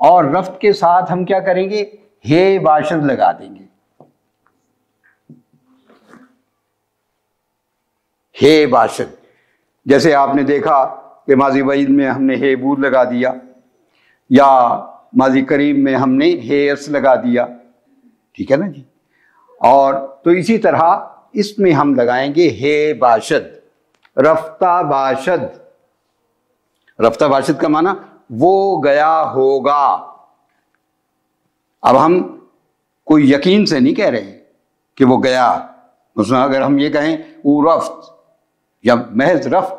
اور رفت کے ساتھ ہم کیا کریں گے؟ ہے باشد لگا دیں گے. ہے باشد، جیسے آپ نے دیکھا کہ ماضی بعید میں ہم نے ہے بود لگا دیا، یا ماضی قریب میں ہم نے ہے اس لگا دیا. ٹھیک ہے نا جی. اور تو اسی طرح اس میں ہم لگائیں گے ہے باشد. رفتہ باشد، رفتہ باشد کا معنی وہ گیا ہوگا. اب ہم کوئی یقین سے نہیں کہہ رہے کہ وہ گیا. مثلا اگر ہم یہ کہیں وہ رفت یا محض رفت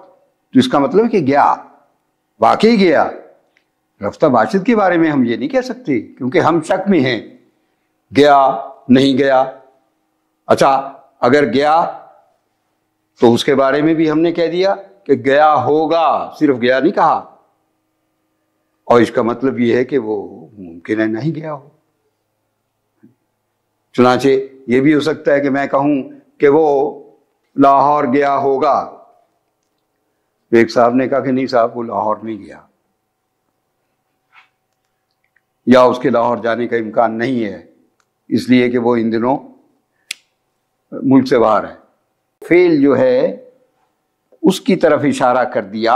تو اس کا مطلب ہے کہ گیا، واقعی گیا. رفتہ باشد کے بارے میں ہم یہ نہیں کہہ سکتے کیونکہ ہم شک میں ہیں، گیا نہیں گیا. اچھا اگر گیا تو اس کے بارے میں بھی ہم نے کہہ دیا کہ گیا ہوگا، صرف گیا نہیں کہا. اور اس کا مطلب یہ ہے کہ وہ ممکن ہے نہیں گیا ہو. چنانچہ یہ بھی ہو سکتا ہے کہ میں کہوں کہ وہ لاہور گیا ہوگا. ایک صاحب نے کہا کہ نہیں صاحب وہ لاہور نہیں گیا، یا اس کے لاہور جانے کا امکان نہیں ہے اس لیے کہ وہ ان دنوں ملک سے باہر ہے. فعل جو ہے اس کی طرف اشارہ کر دیا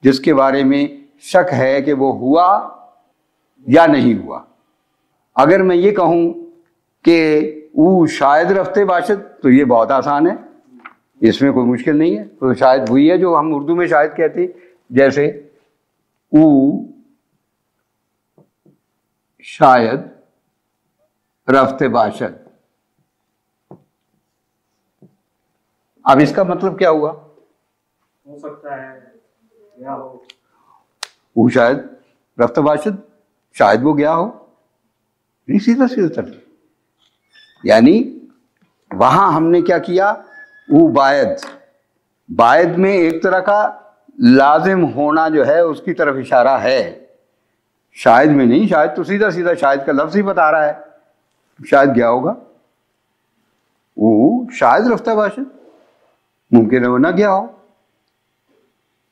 جس کے بارے میں شک ہے کہ وہ ہوا یا نہیں ہوا. اگر میں یہ کہوں کہ وہ شاید رفتے باشد تو یہ بہت آسان ہے، اس میں کوئی مشکل نہیں ہے. تو شاید وہی ہے جو ہم اردو میں شاید کہتے، جیسے او شاید رفتے باشد. اب اس کا مطلب کیا ہوا؟ ہو سکتا ہے گیا ہو. وہ شاید رفتے باشد، شاید وہ گیا ہو. نہیں، سیدھا سیدھا چل. یعنی وہاں ہم نے کیا کیا؟ وہ باید میں ایک طرح کا لازم ہونا جو ہے اس کی طرف اشارہ ہے، شاید میں نہیں. شاید تو سیدھا سیدھا شاید کا لفظ ہی بتا رہا ہے، شاید گیا ہوگا. وہ شاید رفتہ باشد، ممکن ہے وہ نہ گیا ہو.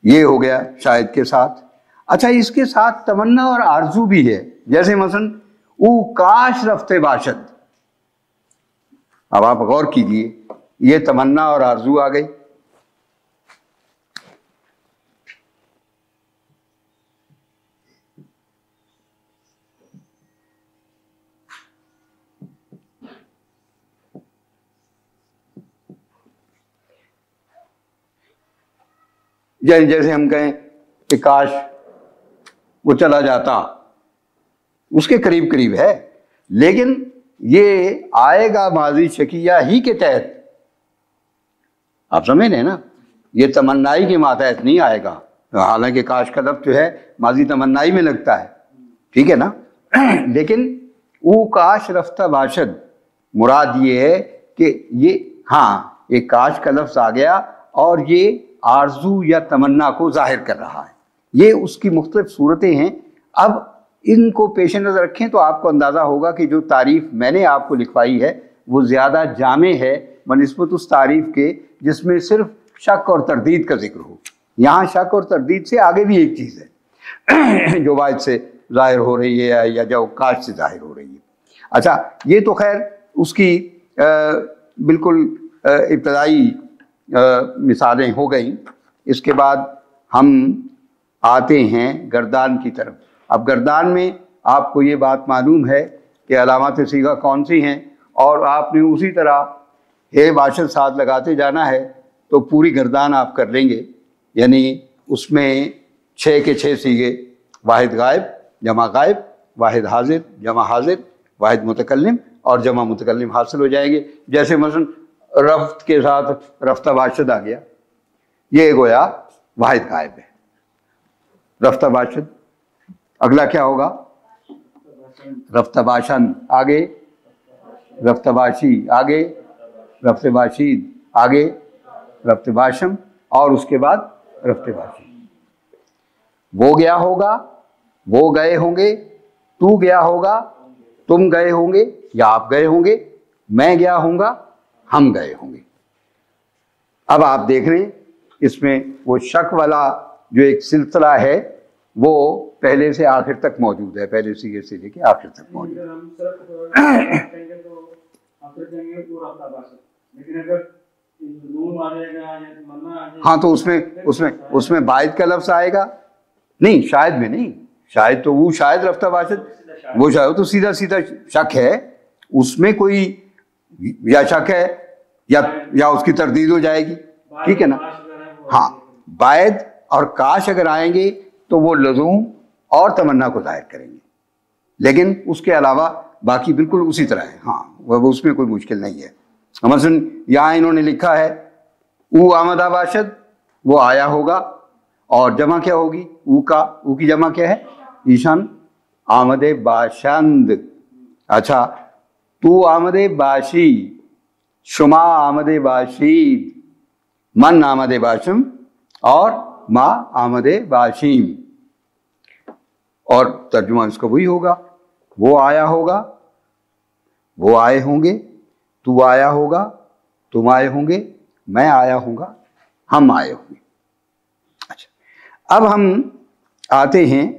یہ ہو گیا شاید کے ساتھ. اچھا اس کے ساتھ تمنا اور آرزو بھی ہے، جیسے مثلا او کاش رفتے باشد. اب آپ غور کیجئے، یہ تمنا اور آرزو آ گئی. جیسے ہم کہیں کہ کاش وہ چلا جاتا، اس کے قریب قریب ہے، لیکن یہ آئے گا ماضی شکیہ ہی کے تحت. آپ سمجھ رہے ہیں نا، یہ تمنائی کے ماتحت نہیں آئے گا. حالانکہ کاش کا لفظ جو ہے ماضی تمنائی میں لگتا ہے، ٹھیک ہے نا. لیکن او کاش رفتہ باشد مراد یہ ہے کہ یہ ہاں ایک کاش کا لفظ آ گیا اور یہ آرزو یا تمنا کو ظاہر کر رہا ہے. یہ اس کی مختلف صورتیں ہیں. اب ان کو پیش نظر رکھیں تو آپ کو اندازہ ہوگا کہ جو تعریف میں نے آپ کو لکھوائی ہے وہ زیادہ جامع ہے بنسبت اس تعریف کے جس میں صرف شک اور تردید کا ذکر ہو. یہاں شک اور تردید سے آگے بھی ایک چیز ہے جو واحد سے ظاہر ہو رہی ہے یا جو کاش سے ظاہر ہو رہی ہے. اچھا یہ تو خیر اس کی بالکل ابتدائی مثالیں ہو گئیں. اس کے بعد ہم آتے ہیں گردان کی طرف. اب گردان میں آپ کو یہ بات معلوم ہے کہ علامات صیغہ کون سی ہیں، اور آپ نے اسی طرح ہے باشد ساتھ لگاتے جانا ہے تو پوری گردان آپ کر لیں گے. یعنی اس میں 6 کے 6 صیغے، واحد غائب جمع غائب، واحد حاضر جمع حاضر، واحد متکلم اور جمع متکلم حاصل ہو جائیں گے. جیسے مثلا رفت کے ساتھ رفتہ باشد آ گیا، یہ گویا واحد غائب ہے. رفتہ باشد، اگلا کیا ہوگا؟ رفتہ باشن، آگے رفتہ باشی، آگے رفتہ باشید، آگے رفتہ باشم، اور اس کے بعد رفتہ باشی. وہ گیا ہوگا، وہ گئے ہوں گے، تو گیا ہوگا، تم گئے ہوں گے یا آپ گئے ہوں گے، میں گیا ہوں گا، ہم گئے ہوں گے. اب آپ دیکھ رہے ہیں اس میں وہ شک والا جو ایک سلسلہ ہے وہ پہلے سے آخر تک موجود ہے، پہلے سیگے سے لے کے آخر تک موجود ہے۔ اگر ہم صرف کہیں گے تو آخر کہیں گے پورا رفتہ باشد، لیکن اگر نون آ جائے گا یا تمنا آ جائے گا، ہاں تو اس میں باعث کا لفظ آئے گا نہیں، شاید میں نہیں، شاید تو وہ شاید رفتہ باشد، وہ شاید تو سیدھا سیدھا شک ہے، اس میں کوئی یا شک ہے یا اس کی تردید ہو جائے گی، ٹھیک ہے نا؟ ہاں، باعث اور کاش اگر آئیں گے تو وہ لزوم اور تمنا کو ظاہر کریں گے، لیکن اس کے علاوہ باقی بالکل اسی طرح ہے۔ ہاں، وہ اس میں کوئی مشکل نہیں ہے۔ مثلا یہاں انہوں نے لکھا ہے او آمدہ باشد، وہ آیا ہوگا، اور جمع کیا ہوگی؟ او کی جمع کیا ہے؟ ایشان آمد باشند۔ اچھا، تو آمد باشی، شما آمد باشید، من آمد باشم اور ما آمد باشیم، اور ترجمہ اس کا وہی ہوگا، وہ آیا ہوگا، وہ آئے ہوں گے، تو آیا ہوگا، تم آئے ہوں گے، میں آیا ہوں گا، ہم آئے ہوں گے۔ اچھا، اب ہم آتے ہیں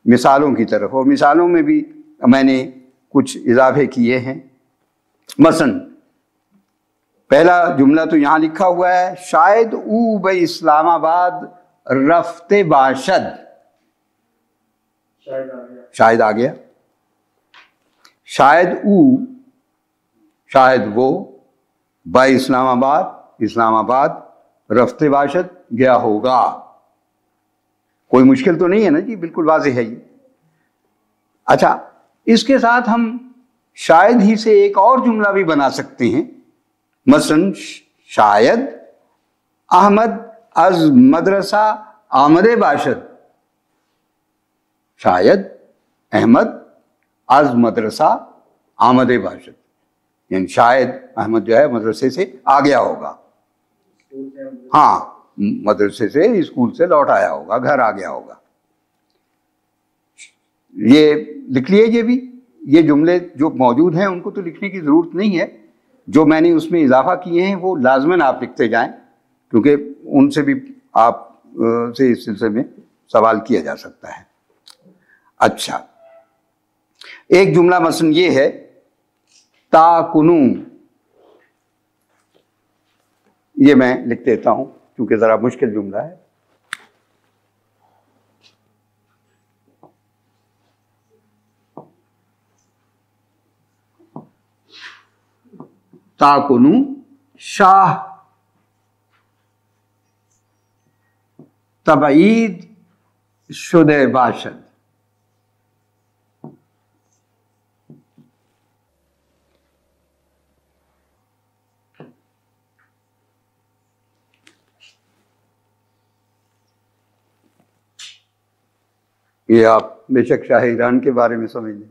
مثالوں کی طرف، اور مثالوں میں بھی میں نے کچھ اضافے کیے ہیں۔ مثلا پہلا جملہ تو یہاں لکھا ہوا ہے، شاید او بے اسلام آباد رفتے باشد، شاید آ گیا، شاید او، شاید وہ، بے اسلام آباد، اسلام آباد، رفتے باشد، گیا ہوگا۔ کوئی مشکل تو نہیں ہے نا جی، بالکل واضح ہے یہ۔ اچھا، اس کے ساتھ ہم شاید ہی سے ایک اور جملہ بھی بنا سکتے ہیں۔ مثلا شاید احمد از مدرسہ آمد باشد، شاید احمد از مدرسہ آمد باشد، یعنی شاید احمد جو ہے مدرسے سے آ گیا ہوگا، ہاں، مدرسے سے، اسکول سے لوٹ آیا ہوگا، گھر آ گیا ہوگا۔ یہ لکھ لیے، یہ بھی، یہ جملے جو موجود ہیں ان کو تو لکھنے کی ضرورت نہیں ہے، جو میں نے اس میں اضافہ کیے ہیں وہ لازماً آپ لکھتے جائیں، کیونکہ ان سے بھی آپ سے اس سلسلے میں سوال کیا جا سکتا ہے۔ اچھا، ایک جملہ مثلا یہ ہے، تا کنوں، یہ میں لکھ دیتا ہوں کیونکہ ذرا مشکل جملہ ہے۔ تا کنوں شاہ تبعید شدہ باشد، یہ آپ بے شک شاہ ایران کے بارے میں سمجھ لیں۔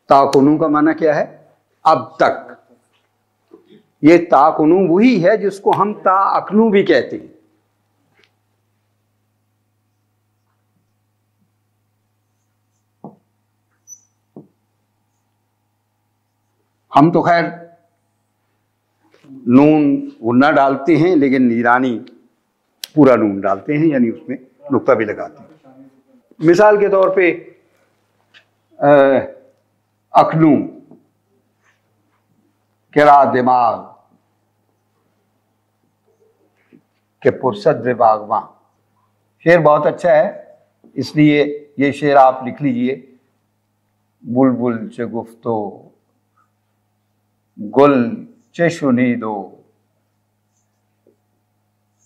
تا کنوں کا معنی کیا ہے؟ اب تک۔ یہ تا کنوں وہی ہے جس کو ہم تا اکنوں بھی کہتے ہیں۔ ہم تو خیر نون غنہ ڈالتے ہیں، لیکن ایرانی پورا نون ڈالتے ہیں، یعنی اس میں نقطہ بھی لگاتے ہیں۔ مثال کے طور پہ اکنوں، کرا دماغ کہ پرصدر باغباں، شعر بہت اچھا ہے، اس لیے یہ شعر آپ لکھ لیجئے۔ بلبل چه گفتو گل چه شنیدو،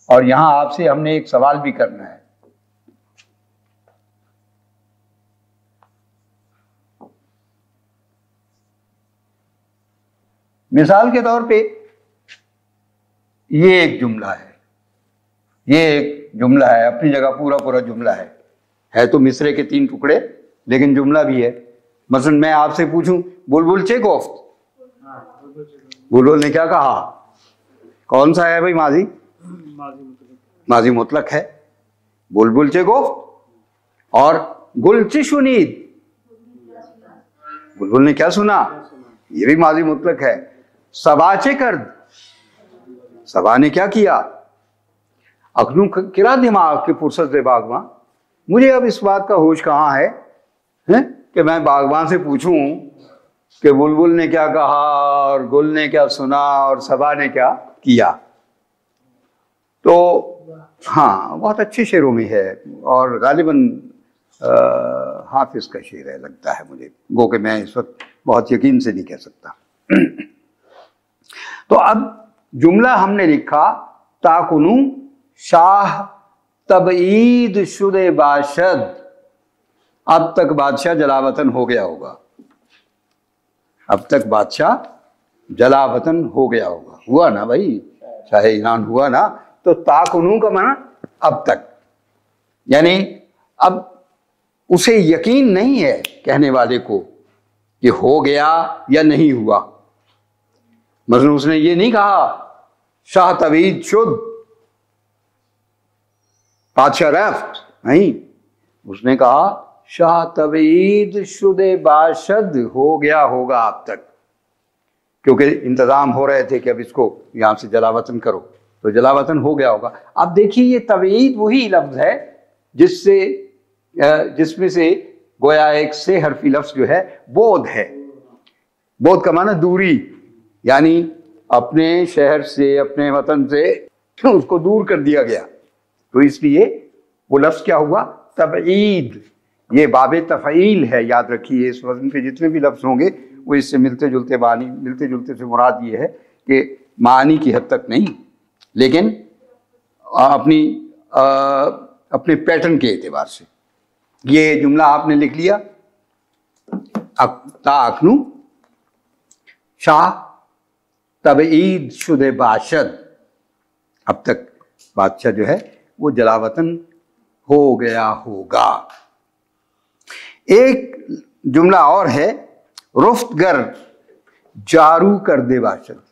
اور یہاں آپ سے ہم نے ایک سوال بھی کرنا ہے۔ مثال کے طور پہ یہ ایک جملہ ہے، یہ ایک جملہ ہے، اپنی جگہ پورا جملہ ہے تو مصرے کے 3 ٹکڑے لیکن جملہ بھی ہے۔ مثلا میں آپ سے پوچھوں بلبل چه گفت، بلبل نے کیا کہا؟ کون سا ہے بھائی؟ ماضی مطلق ہے، بلبل چه گفت، اور گل چه شنید، بلبل نے کیا سنا، یہ بھی ماضی مطلق ہے۔ صبا چه کرد، صبا نے کیا کیا۔ اکنوں کرا دماغ کے پرصدر باغباں، مجھے اب اس بات کا ہوش کہاں ہے کہ میں باغبان سے پوچھوں کہ بلبل نے کیا کہا اور گل نے کیا سنا اور صبا نے کیا کیا. تو ہاں بہت اچھے شعروں میں ہے اور غالباً حافظ کا شعر ہے لگتا ہے مجھے، گو کہ میں اس وقت بہت یقین سے نہیں کہہ سکتا. تو اب جملہ ہم نے لکھا تاکنوں شاہ تبعید شدہ باشد، اب تک بادشاہ جلا وطن ہو گیا ہوگا. اب تک بادشاہ جلا وطن ہو گیا ہوگا. ہوا نا بھائی، شاہ ایران ہوا نا. تو تاکنوں کا معنی اب تک، یعنی اب اسے یقین نہیں ہے کہنے والے کو کہ ہو گیا یا نہیں ہوا. مثلا اس نے یہ نہیں کہا شاہ تبعید شد، بادشاہ رفت، نہیں، اس نے کہا شاہ تبعید شدہ باشد، ہو گیا ہوگا اب تک، کیونکہ انتظام ہو رہے تھے کہ اب اس کو یہاں سے جلا وطن کرو، تو جلا وطن ہو گیا ہوگا. اب دیکھیے یہ تبعید وہی لفظ ہے جس میں سے گویا ایک سے حرفی لفظ جو ہے بود ہے. بود کا معنی دوری، یعنی اپنے شہر سے اپنے وطن سے اس کو دور کر دیا گیا. تو اس لیے وہ لفظ کیا ہوا؟ تبعید. یہ باب تفعیل ہے، یاد رکھیے. اس وزن پہ جتنے بھی لفظ ہوں گے وہ اس سے ملتے جلتے معنی، ملتے جلتے سے مراد یہ ہے کہ معنی کی حد تک نہیں، لیکن اپنے پیٹرن کے اعتبار سے. یہ جملہ آپ نے لکھ لیا، تا اکنوں شاہ تبعید شدہ باشد، اب تک بادشاہ جو ہے وہ جلا وطن ہو گیا ہوگا. ایک جملہ اور ہے رفت گر جارو کر دے باشد.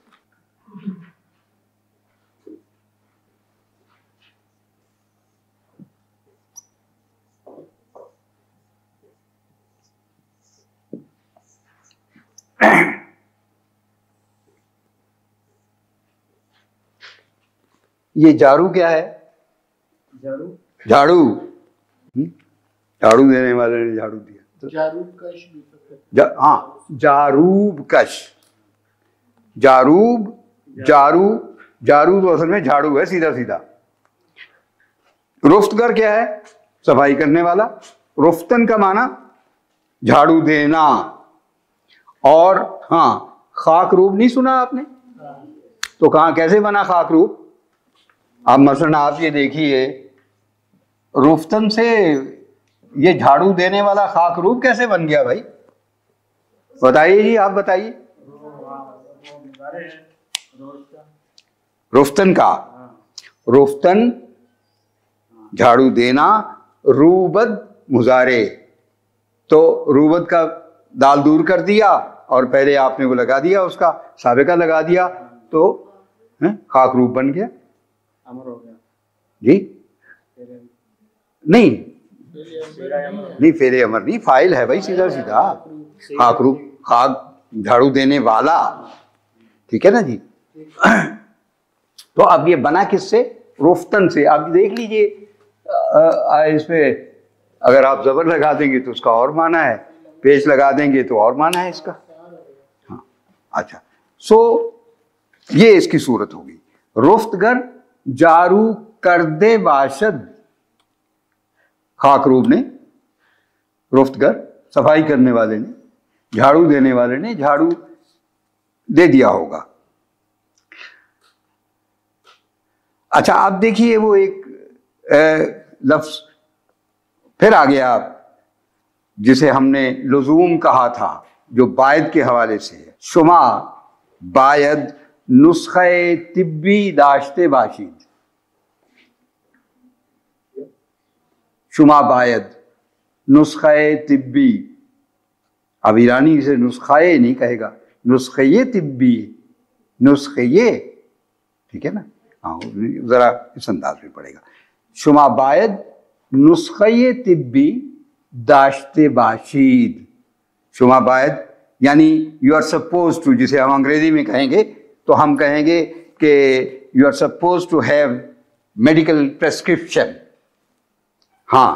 یہ جارو کیا ہے؟ جھاڑو. جھاڑو دینے والے نے جھاڑو دیا. ہاں جاروب کش، جاروب، جارو تو اصل میں جھاڑو ہے سیدھا سیدھا. رفتگر کیا ہے؟ صفائی کرنے والا. رفتن کا معنی جھاڑو دینا. اور ہاں خاک روب نہیں سنا آپ نے؟ تو کہاں کیسے بنا خاک روب؟ اب مثلا آپ یہ دیکھیے رفتن سے یہ جھاڑو دینے والا خاک روب کیسے بن گیا بھائی؟ بتائیے جی، آپ بتائیے. رفتن کا، رفتن جھاڑو دینا، روبد مزارے. تو روبد کا دال دور کر دیا اور پہلے آپ نے وہ لگا دیا، اس کا سابقہ لگا دیا، تو خاک روب بن گیا. امر ہو گیا جی نہیں، فعل امر نہیں، فاعل ہے بھائی سیدھا سیدھا. خاک روب، خاک جھاڑو دینے والا، ٹھیک ہے نا جی. تو اب یہ بنا کس سے؟ رفتن سے. اب دیکھ لیجئے اس پہ اگر آپ زبر لگا دیں گے تو اس کا اور معنی ہے، پیش لگا دیں گے تو اور معنی ہے اس کا. ہاں اچھا، سو یہ اس کی صورت ہوگی. رفتگر جارو کردے باشد، خاک روب نے، رفتگر صفائی کرنے والے نے، جھاڑو دینے والے نے جھاڑو دے دیا ہوگا. اچھا اب دیکھیے وہ ایک لفظ پھر آ گیا جسے ہم نے لزوم کہا تھا، جو باید کے حوالے سے ہے. شما باید نسخہ طبی داشتے باشید. شما باید نسخہ طبی، اب ایرانی اسے نسخہ نہیں کہے گا، نسخہ طبی، نسخہ، ٹھیک ہے نا. ہاں ذرا اس انداز میں پڑے گا. شما باید نسخہ طبی داشتے باشید. شما باید یعنی یو آر سپوز ٹو، جسے ہم انگریزی میں کہیں گے تو ہم کہیں گے کہ you are supposed to have medical prescription. ہاں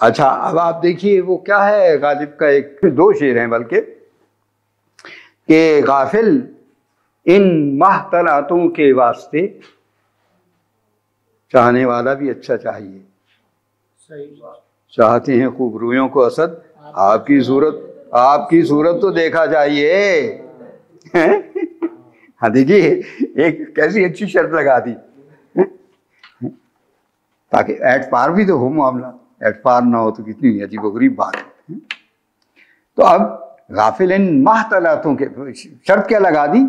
اچھا اب آپ دیکھیے وہ کیا ہے، غالب کا ایک دو شعر ہیں بلکہ، کہ غافل ان محتلاتوں کے واسطے چاہنے والا بھی اچھا چاہیے، چاہتے ہیں خوب رویوں کو اسد، آپ کی صورت تو دیکھا چاہیے۔ ہاں دیکھیے ایک کیسی اچھی شرط لگا دی، تاکہ ایٹ پار بھی تو ہو معاملہ، ایٹ پار نہ ہو تو کتنی عجیب و غریب بات ہے۔ تو اب غافل ان محتلاتوں کے، شرط کیا لگا دی؟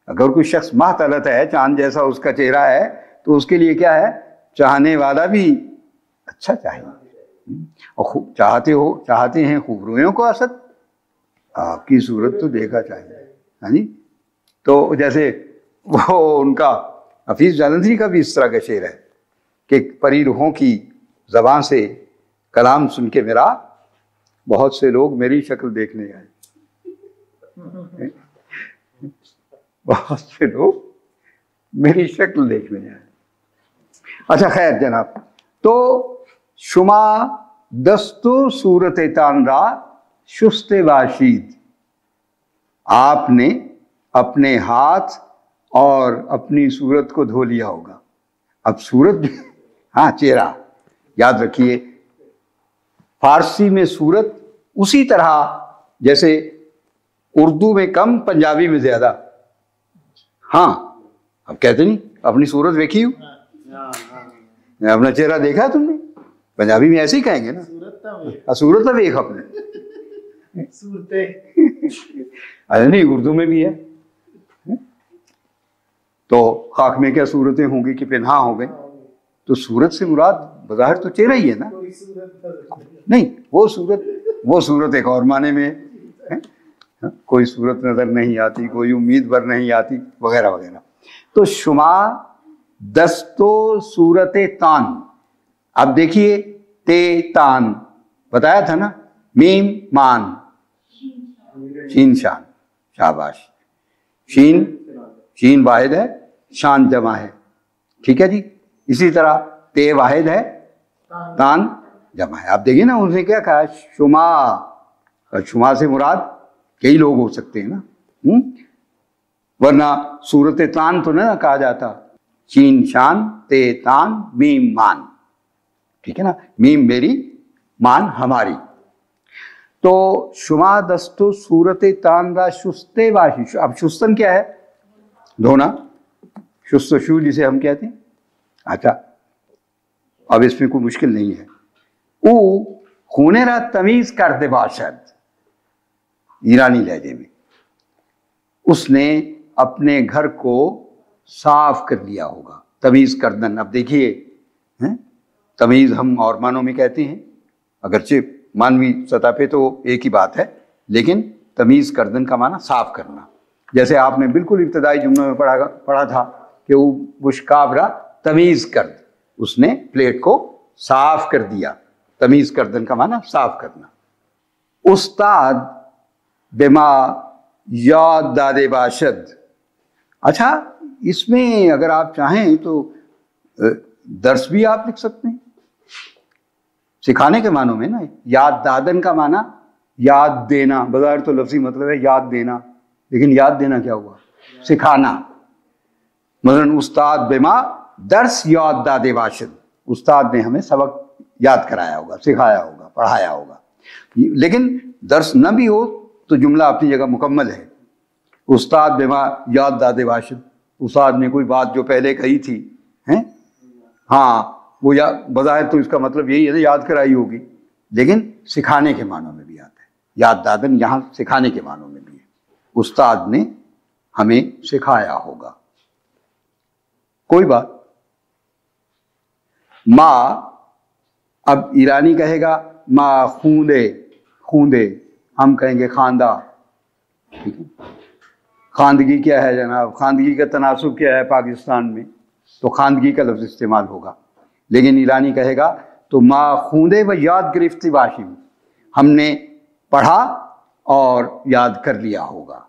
اگر کوئی شخص محتلت ہے، چاند جیسا اس کا چہرہ ہے، تو اس کے لیے کیا ہے؟ چاہنے والا بھی اچھا چاہیے، اور چاہتے ہیں خوب رویوں کو اسد، آپ کی صورت تو دیکھا چاہیے۔ ہاں جی، تو جیسے وہ ان کا حفیظ جالندھری کا بھی اس طرح کا شعر ہے کہ پری روحوں کی زبان سے کلام سن کے میرا بہت سے لوگ میری شکل دیکھنے آئے، بہت سے لوگ میری شکل دیکھنے آئے۔ اچھا خیر جناب، تو شما دستو صورت تان را شست باشید، آپ نے اپنے ہاتھ اور اپنی صورت کو دھو لیا ہوگا۔ اب صورت، ہاں چہرہ، یاد رکھیے فارسی میں صورت اسی طرح جیسے اردو میں کم، پنجابی میں زیادہ۔ ہاں اب کہتے نہیں اپنی صورت دیکھی ہو، اپنا چہرہ دیکھا تم نے، پنجابی میں ایسے ہی کہیں گے نا، صورت تو دیکھ اپنے، ارے نہیں اردو میں بھی ہے۔ تو خاک میں کیا صورتیں ہوں گی کہ پنہا ہو گئی، تو صورت سے مراد بظاہر تو چہرہ ہی ہے نا، نہیں وہ صورت ایک اور معنی میں ہے، کوئی صورت نظر نہیں آتی، کوئی امید بر نہیں آتی، وغیرہ وغیرہ۔ تو شما دستو صورت تان، اب دیکھیے تے تان بتایا تھا نا، میم مان، شین شان، شاباش، شین واحد ہے، شان جمع ہے، ٹھیک ہے جی۔ اسی طرح تے واحد ہے، تان جمع ہے۔ آپ دیکھیے نا اس نے کیا کہا، شما، شما سے مراد کئی لوگ ہو سکتے ہیں نا، ورنہ صورت تان تو نہ کہا جاتا، شین شان، تے تان، میم مان، ٹھیک ہے نا، میم میری، مان ہماری۔ تو شما دستو صورت تان را شستے باشی، اب شستن کیا ہے؟ دھونا، شست و شو جسے ہم کہتے ہیں۔ اچھا اب اس میں کوئی مشکل نہیں ہے۔ او خونے را تمیز کرتے باشد، ایرانی لہجے میں، اس نے اپنے گھر کو صاف کر لیا ہوگا۔ تمیز کردن، اب دیکھیے تمیز ہم اور معنوں میں کہتے ہیں، اگرچہ مانوی سطح پہ تو ایک ہی بات ہے، لیکن تمیز کردن کا معنی صاف کرنا۔ جیسے آپ نے بالکل ابتدائی جملوں میں پڑھا تھا کہ وہ بشکابرا تمیز کرد، اس نے پلیٹ کو صاف کر دیا، تمیز کردن کا معنی صاف کرنا۔ استاد بما یاد دادے باشد، اچھا اس میں اگر آپ چاہیں تو درس بھی آپ لکھ سکتے ہیں، سکھانے کے معنوں میں نا، یاد دادن کا معنی یاد دینا، بظاہر تو لفظی مطلب ہے یاد دینا، لیکن یاد دینا کیا ہوا؟ سکھانا۔ مثلا استاد بما درس یاد دادے باشد، استاد نے ہمیں سبق یاد کرایا ہوگا، سکھایا ہوگا، پڑھایا ہوگا۔ لیکن درس نہ بھی ہو تو جملہ اپنی جگہ مکمل ہے۔ استاد بما یاد دادے باشد، استاد نے کوئی بات جو پہلے کہی تھی، ہاں وہ بظاہر تو اس کا مطلب یہی ہے یاد کرائی ہوگی، لیکن سکھانے کے معنوں میں بھی آتا ہے۔ یاد دادن یہاں سکھانے کے معنوں میں بھی ہے، استاد نے ہمیں سکھایا ہوگا۔ کوئی بات۔ ماں، اب ایرانی کہے گا ماں خوندے، ہم کہیں گے خواندہ، ٹھیک ہے۔ خواندگی کیا ہے جناب؟ خواندگی کا تناسب کیا ہے پاکستان میں؟ تو خواندگی کا لفظ استعمال ہوگا، لیکن ایرانی کہے گا تو ما خوندے و یاد گرفتی باشیم، ہم نے پڑھا اور یاد کر لیا ہوگا۔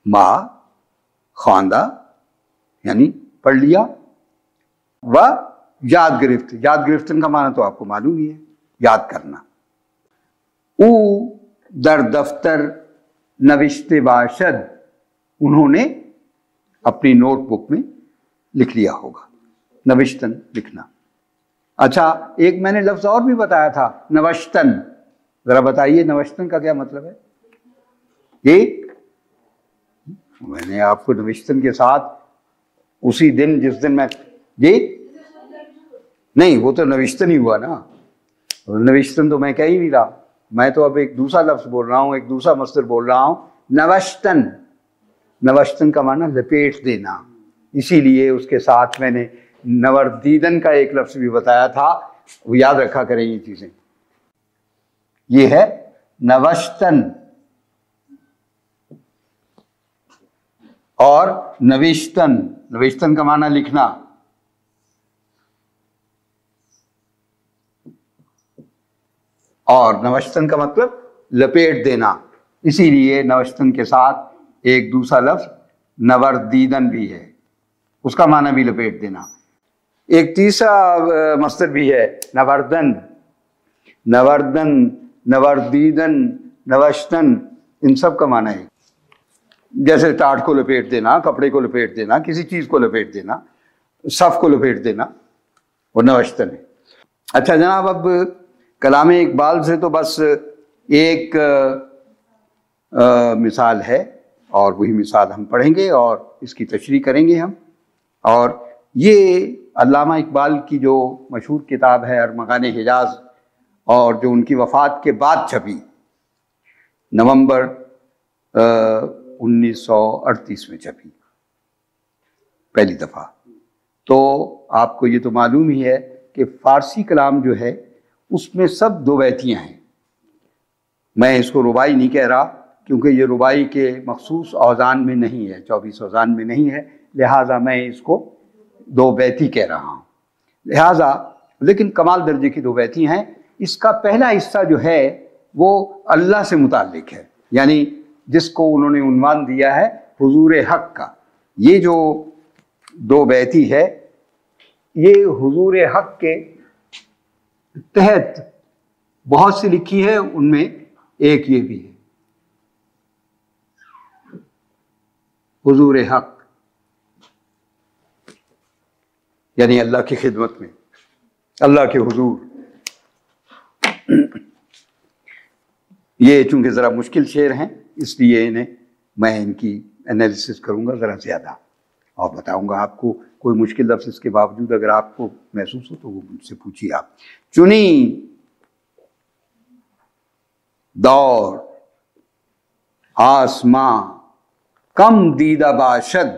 ما خواندہ یعنی پڑھ لیا، و یاد گرفت. یاد گرفتن کا معنی تو آپ کو معلوم ہی ہے، یاد کرنا. او در دفتر نوشتے باشد، انہوں نے اپنی نوٹ بک میں لکھ لیا ہوگا. نوشتن لکھنا. اچھا ایک میں نے لفظ اور بھی بتایا تھا، نوشتن. ذرا بتائیے نوشتن کا کیا مطلب ہے؟ یہ میں نے آپ کو نوشتن کے ساتھ اسی دن جس دن میں جی نہیں، وہ تو نوشتن ہی ہوا نا. نوشتن تو میں کہہ ہی نہیں رہا، میں تو اب ایک دوسرا لفظ بول رہا ہوں، ایک دوسرا مصدر بول رہا ہوں. نوشتن. نوشتن کا معنی لپیٹ دینا، اسی لیے اس کے ساتھ میں نے نوردیدن کا ایک لفظ بھی بتایا تھا، وہ یاد رکھا کریں یہ چیزیں. یہ ہے نوشتن. اور نوشتن، نوشتن کا معنی لکھنا. اور نوشتن کا مطلب لپیٹ دینا، اسی لیے نوشتن کے ساتھ ایک دوسرا لفظ نوردیدن بھی ہے، اس کا معنی بھی لپیٹ دینا. ایک تیسرا مصدر بھی ہے نوردن. نوردن، نوردیدن، نوشتن، ان سب کا معنی ہے جیسے ٹاٹ کو لپیٹ دینا، کپڑے کو لپیٹ دینا، کسی چیز کو لپیٹ دینا، صف کو لپیٹ دینا، وہ نوشتن ہے. اچھا جناب، اب کلام اقبال سے تو بس ایک مثال ہے، اور وہی مثال ہم پڑھیں گے اور اس کی تشریح کریں گے ہم. اور یہ علامہ اقبال کی جو مشہور کتاب ہے ارمغان حجاز، اور جو ان کی وفات کے بعد چھپی نومبر 1938 میں چھپی پہلی دفعہ. تو آپ کو یہ تو معلوم ہی ہے کہ فارسی کلام جو ہے اس میں سب دو بیتیاں ہیں. میں اس کو رباعی نہیں کہہ رہا کیونکہ یہ رباعی کے مخصوص اوزان میں نہیں ہے، 24 اوزان میں نہیں ہے، لہٰذا میں اس کو دو بیتی کہہ رہا ہوں. لہٰذا لیکن کمال درجے کی دو بیتی ہیں. اس کا پہلا حصہ جو ہے وہ اللہ سے متعلق ہے، یعنی جس کو انہوں نے عنوان دیا ہے حضور حق کا. یہ جو دو بیتی ہے یہ حضور حق کے تحت بہت سی لکھی ہے، ان میں ایک یہ بھی ہے حضور حق، یعنی اللہ کی خدمت میں، اللہ کے حضور. یہ چونکہ ذرا مشکل شعر ہیں اس لیے میں ان کی انالیسس کروں گا ذرا زیادہ اور بتاؤں گا آپ کو. کوئی مشکل لفظ اس کے باوجود اگر آپ کو محسوس ہو تو وہ مجھ سے پوچھیے آپ. چنی دور آسماں کم دیدہ باشد،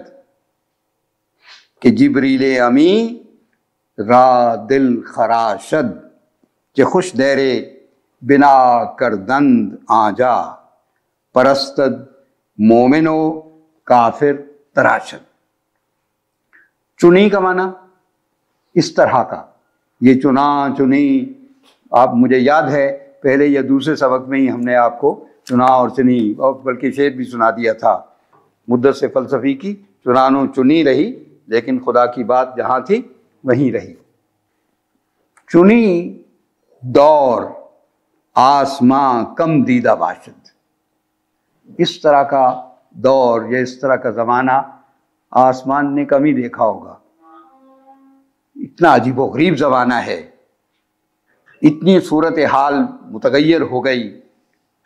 کہ جبریل امی را دل خراشد، کہ خوش دیرے بنا کردند آجا، پرستد مومن و کافر تراشد. چنی کا معنی اس طرح کا، یہ چنا چنی، آپ مجھے یاد ہے پہلے یا دوسرے سبق میں ہی ہم نے آپ کو چنا اور چنی، اور بلکہ شعر بھی سنا دیا تھا مدت سے فلسفی کی، چنانو چنی رہی لیکن خدا کی بات جہاں تھی وہیں رہی. چنی دور آسماں کم دیدہ باشد، اس طرح کا دور یا اس طرح کا زمانہ آسمان نے کم ہی دیکھا ہوگا. اتنا عجیب و غریب زمانہ ہے، اتنی صورتحال متغیر ہو گئی،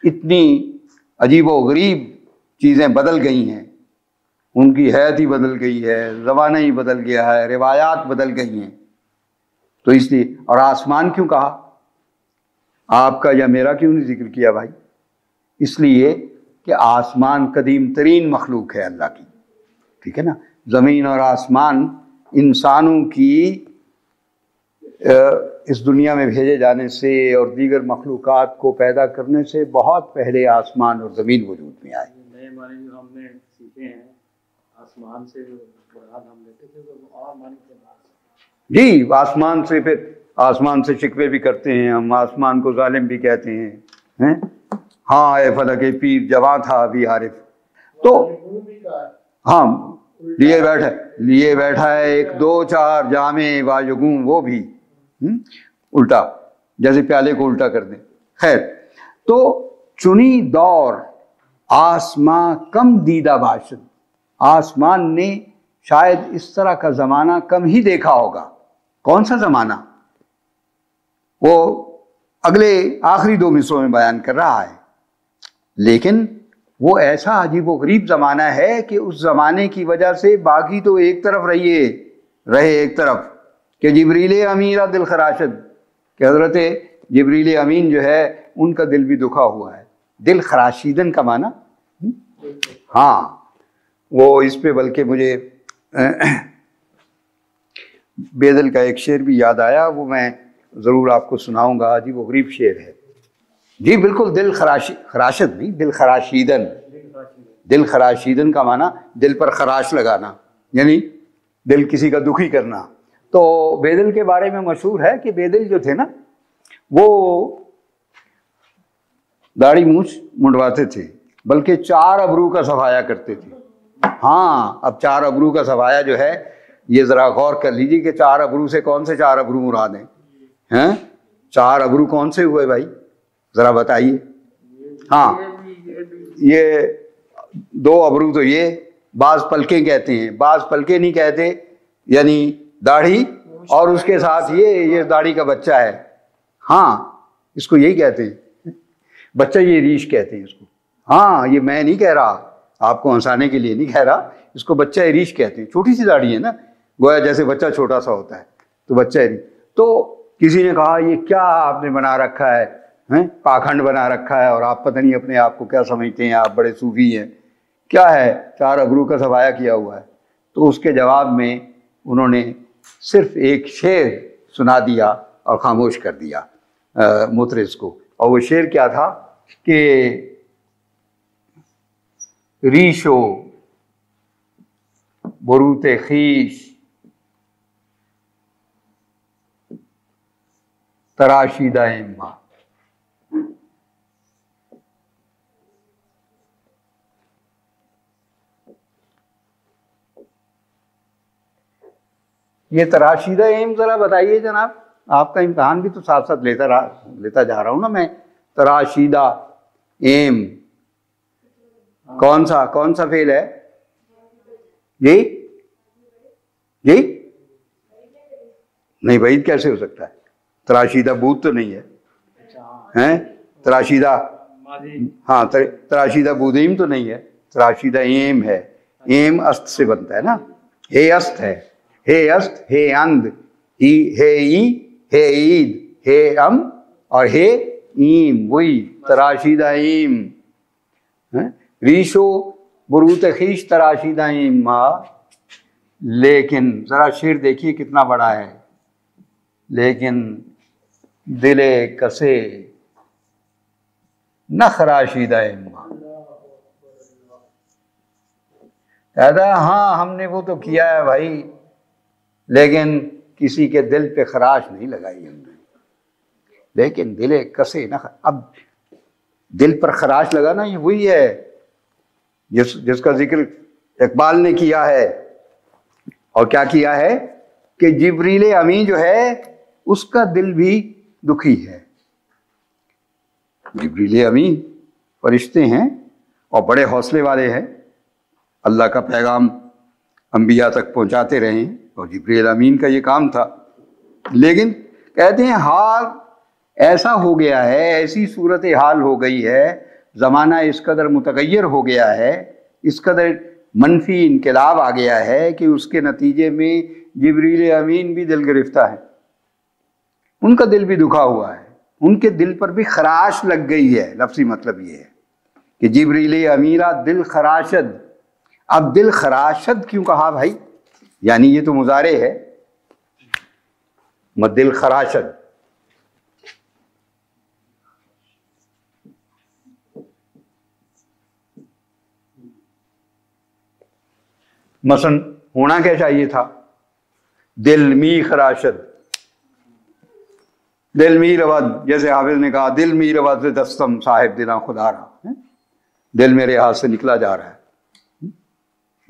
اتنی عجیب و غریب چیزیں بدل گئی ہیں، ان کی حیت ہی بدل گئی ہے، زمانہ ہی بدل گیا ہے، روایات بدل گئی ہیں. تو اس لیے، اور آسمان کیوں کہا؟ آپ کا یا میرا کیوں نہیں ذکر کیا بھائی؟ اس لیے کہ آسمان قدیم ترین مخلوق ہے اللہ کی، ٹھیک ہے نا. زمین اور آسمان انسانوں کی اس دنیا میں بھیجے جانے سے اور دیگر مخلوقات کو پیدا کرنے سے بہت پہلے آسمان اور زمین وجود میں آئے. نئے معنی جو ہم نے سیکھے ہیں آسمان سے، جو مراد ہم لیتے تھے وہ اور معنی کے بعد جی آسمان سے، پھر آسمان سے شکوے بھی کرتے ہیں ہم، آسمان کو ظالم بھی کہتے ہیں. ہاں اے فلک پیر جواں تھا ابھی عارف. تو ہاں لیے بیٹھا ہے ایک دو چار جامے واجگوں، وہ بھی الٹا، جیسے پیالے کو الٹا کر دیں. خیر، تو چنی دور آسماں کم دیدہ باشد، آسمان نے شاید اس طرح کا زمانہ کم ہی دیکھا ہوگا. کون سا زمانہ؟ وہ اگلے آخری 2 مصروں میں بیان کر رہا ہے. لیکن وہ ایسا عجیب و غریب زمانہ ہے کہ اس زمانے کی وجہ سے باقی تو ایک طرف رہے ایک طرف کہ جبریل امین دل خراشد، کہ حضرت جبریل امین جو ہے ان کا دل بھی دکھا ہوا ہے. دل خراشیدن کا معنی، ہاں وہ اس پہ بلکہ مجھے بیدل کا ایک شعر بھی یاد آیا، وہ میں ضرور آپ کو سناؤں گا. عجیب و غریب شعر ہے جی. بالکل دل خراشد نہیں، دل خراشیدن. دل خراشیدن کا معنی دل پر خراش لگانا، یعنی دل کسی کا دکھی کرنا. تو بیدل کے بارے میں مشہور ہے کہ بیدل جو تھے نا، وہ داڑھی مونچھ منڈواتے تھے، بلکہ 4 ابرو کا صفایا کرتے تھے. ہاں، اب 4 ابرو کا صفایا جو ہے یہ ذرا غور کر لیجیے کہ 4 ابرو سے کون سے 4 ابرو مراد ہیں؟ 4 ابرو کون سے ہوئے بھائی، ذرا بتائیے. ہاں، یہ 2 ابرو تو یہ بعض پلکیں کہتے ہیں، بعض پلکیں نہیں کہتے، یعنی داڑھی اور اس کے ساتھ یہ داڑھی کا بچہ ہے. ہاں، اس کو یہی کہتے ہیں بچہ، یہ ریش کہتے ہیں اس کو. ہاں، یہ میں نہیں کہہ رہا، آپ کو ہنسانے کے لیے نہیں کہہ رہا، اس کو بچہ ریش کہتے ہیں. چھوٹی سی داڑھی ہے نا، گویا جیسے بچہ چھوٹا سا ہوتا ہے تو بچہ ریش. تو کسی نے کہا یہ کیا آپ نے بنا رکھا ہے، پاکھنڈ بنا رکھا ہے، اور آپ پتہ نہیں اپنے آپ کو کیا سمجھتے ہیں، آپ بڑے صوفی ہیں، کیا ہے 4 ابرو کا صفایا کیا ہوا ہے. تو اس کے جواب میں انہوں نے صرف ایک شعر سنا دیا اور خاموش کر دیا مطرز کو. اور وہ شعر کیا تھا کہ ریشو بروت خیش تراشیدہ ماں. یہ تراشیدہ ایم ذرا بتائیے جناب، آپ کا امتحان بھی تو ساتھ ساتھ لیتا جا رہا ہوں نا میں. تراشیدہ ایم کون سا فعل ہے؟ جی نہیں، بعید کیسے ہو سکتا ہے؟ تراشیدہ بود تو نہیں ہے، تراشیدہ، ہاں تراشیدہ بودیم تو نہیں ہے، تراشیدہ ایم ہے. ایم است سے بنتا ہے نا، ہے است ہے، ہے است، ہے اند، ہے ای، ہے عید، ہے ام اور ہے ایم، وہی تراشیدہ ایم. ریشو بروت خیش تراشیدہ ایم ماں. لیکن ذرا شعر دیکھیے کتنا بڑا ہے. لیکن دل کسے نہ خراشیدہ ایم ماں. کہتا ہے ہاں ہم نے وہ تو کیا ہے بھائی، لیکن کسی کے دل پہ خراش نہیں لگائی ہم نے. لیکن دل کسے نہ، اب دل پر خراش لگانا یہ وہی ہے جس کا ذکر اقبال نے کیا ہے. اور کیا کیا ہے کہ جبریل امین جو ہے اس کا دل بھی دکھی ہے. جبریل امین فرشتے ہیں اور بڑے حوصلے والے ہیں، اللہ کا پیغام انبیاء تک پہنچاتے رہے ہیں، اور جبریل امین کا یہ کام تھا. لیکن کہتے ہیں حال ایسا ہو گیا ہے، ایسی صورت حال ہو گئی ہے، زمانہ اس قدر متغیر ہو گیا ہے، اس قدر منفی انقلاب آ گیا ہے کہ اس کے نتیجے میں جبریل امین بھی دل گرفتہ ہے، ان کا دل بھی دکھا ہوا ہے، ان کے دل پر بھی خراش لگ گئی ہے. لفظی مطلب یہ ہے کہ جبریل امیرہ دل خراشد. اب دل خراشد کیوں کہا بھائی؟ یعنی یہ تو مضارع ہے، دل خراشد. مثلا ہونا کیا چاہیے تھا؟ دل می خراشد، دل می رود، جیسے حافظ نے کہا دل می رود دستم صاحب دلاں خدا رہا. دل میرے ہاتھ سے نکلا جا رہا ہے،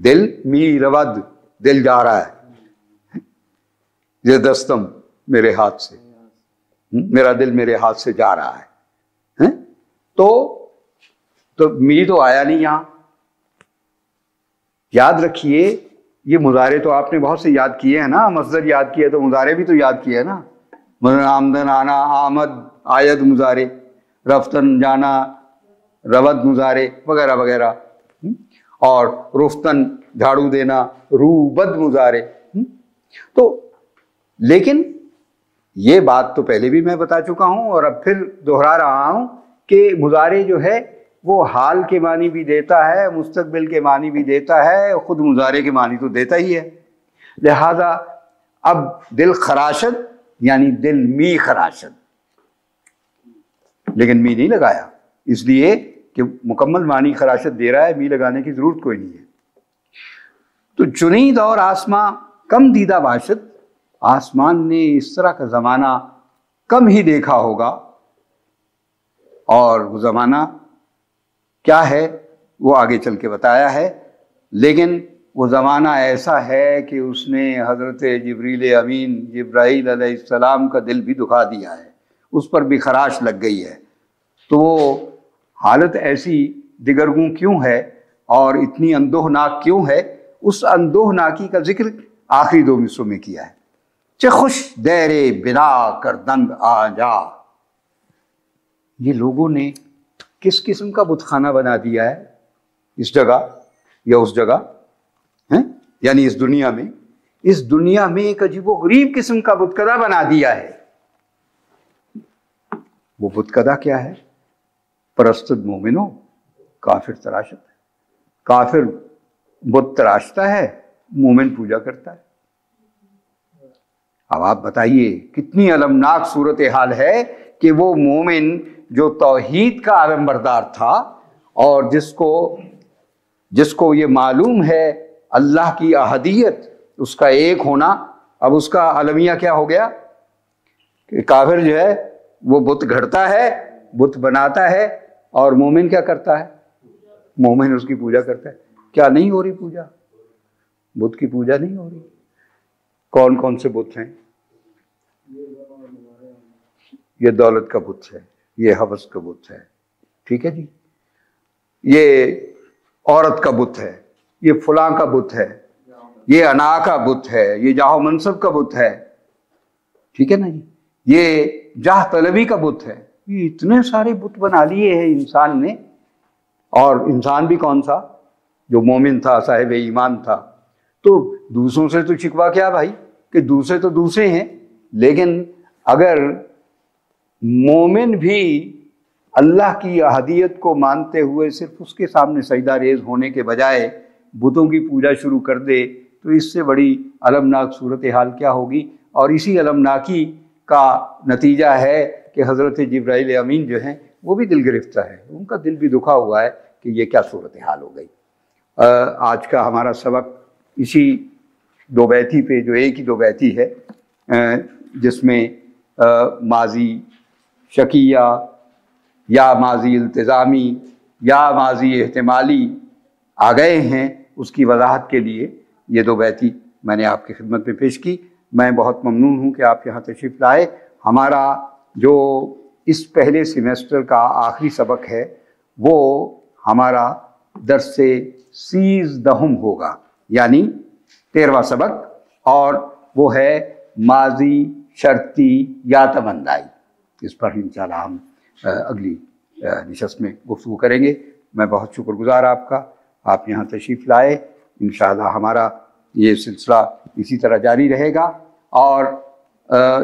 دل می رود، دل جا رہا ہے، یہ دستم میرے ہاتھ سے، میرا دل میرے ہاتھ سے جا رہا ہے۔ تو می تو آیا نہیں یہاں۔ یاد رکھیے یہ مضارع تو آپ نے بہت سے یاد کیے ہیں نا، مصدر یاد کیا تو مضارع بھی تو یاد کیا ہے نا، مثلا آمدن آنا، آمد آید مضارع، رفتن جانا رود مضارع وغیرہ وغیرہ، اور رفتن جھاڑو دینا روبد مضارع۔ تو لیکن یہ بات تو پہلے بھی میں بتا چکا ہوں اور اب پھر دوہرا رہا ہوں کہ مضارع جو ہے وہ حال کے معنی بھی دیتا ہے، مستقبل کے معنی بھی دیتا ہے، خود مضارع کے معنی تو دیتا ہی ہے۔ لہذا اب دل خراشد یعنی دل می خراشد، لیکن می نہیں لگایا اس لیے کہ مکمل معنی خراشت دے رہا ہے، می لگانے کی ضرورت کوئی نہیں ہے۔ تو چنید اور آسماں کم دیدہ باشد، آسمان نے اس طرح کا زمانہ کم ہی دیکھا ہوگا، اور وہ زمانہ کیا ہے وہ آگے چل کے بتایا ہے، لیکن وہ زمانہ ایسا ہے کہ اس نے حضرت جبریل امین جبرائیل علیہ السلام کا دل بھی دکھا دیا ہے، اس پر بھی خراش لگ گئی ہے۔ تو وہ حالت ایسی دگرگوں کیوں ہے اور اتنی اندوہناک کیوں ہے، اس اندوہناکی کا ذکر آخری دو مصروں میں کیا ہے۔ چہ خوش دیر بنا کردند آجا، یہ لوگوں نے کس قسم کا بت خانہ بنا دیا ہے اس جگہ یا اس جگہ، یعنی اس دنیا میں ایک عجیب و غریب قسم کا بت کدہ بنا دیا ہے۔ وہ بت کدہ کیا ہے؟ پرستد مومنو، کافر تراشت ہے، کافر بت تراشتا ہے، مومن پوجا کرتا ہے۔ اب آپ بتائیے کتنی المناک صورتحال ہے کہ وہ مومن جو توحید کا علم بردار تھا اور جس کو یہ معلوم ہے اللہ کی احدیت، اس کا ایک ہونا، اب اس کا المیہ کیا ہو گیا کہ کافر جو ہے وہ بت گھڑتا ہے، بت بناتا ہے، اور مومن کیا کرتا ہے؟ مومن اس کی پوجا کرتا ہے۔ کیا نہیں ہو رہی پوجا؟ بت کی پوجا نہیں ہو رہی۔ کون کون سے بت ہیں؟ یہ دولت کا بت ہے، یہ ہوس کا بت ہے، ٹھیک ہے جی، یہ عورت کا بت ہے، یہ فلاں کا بت ہے، یہ انا کا بت ہے، یہ جاہ و منصب کا بت ہے، ٹھیک ہے نا جی، یہ جاہ طلبی کا بت ہے۔ یہ اتنے سارے بت بنا لیے ہیں انسان نے، اور انسان بھی کون سا؟ جو مومن تھا، صاحب ایمان تھا۔ تو دوسروں سے تو شکوہ کیا بھائی کہ دوسرے تو دوسرے ہیں، لیکن اگر مومن بھی اللہ کی احدیت کو مانتے ہوئے صرف اس کے سامنے سجدہ ریز ہونے کے بجائے بتوں کی پوجا شروع کر دے تو اس سے بڑی المناک صورتحال کیا ہوگی۔ اور اسی المناکی کا نتیجہ ہے کہ حضرت جبرائیل امین جو ہیں وہ بھی دل گرفتہ ہے، ان کا دل بھی دکھا ہوا ہے کہ یہ کیا صورتحال ہو گئی۔ آج کا ہمارا سبق اسی دو بیتی پہ، جو ایک ہی دو بیتی ہے، جس میں ماضی شکیہ یا ماضی التزامی یا ماضی احتمالی آ گئے ہیں، اس کی وضاحت کے لیے یہ دو بیتی میں نے آپ کی خدمت میں پیش کی۔ میں بہت ممنون ہوں کہ آپ یہاں تشریف لائے۔ ہمارا جو اس پہلے سیمیسٹر کا آخری سبق ہے وہ ہمارا درس 13 ہوگا، یعنی 13واں سبق، اور وہ ہے ماضی شرطی یا تمنائی۔ اس پر انشاءاللہ ہم اگلی نشست میں گفتگو کریں گے۔ میں بہت شکر گزار آپ کا، آپ یہاں تشریف لائے۔ انشاءاللہ ہمارا یہ سلسلہ اسی طرح جاری رہے گا، اور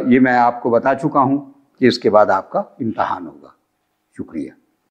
یہ میں آپ کو بتا چکا ہوں کہ اس کے بعد آپ کا امتحان ہوگا۔ شکریہ۔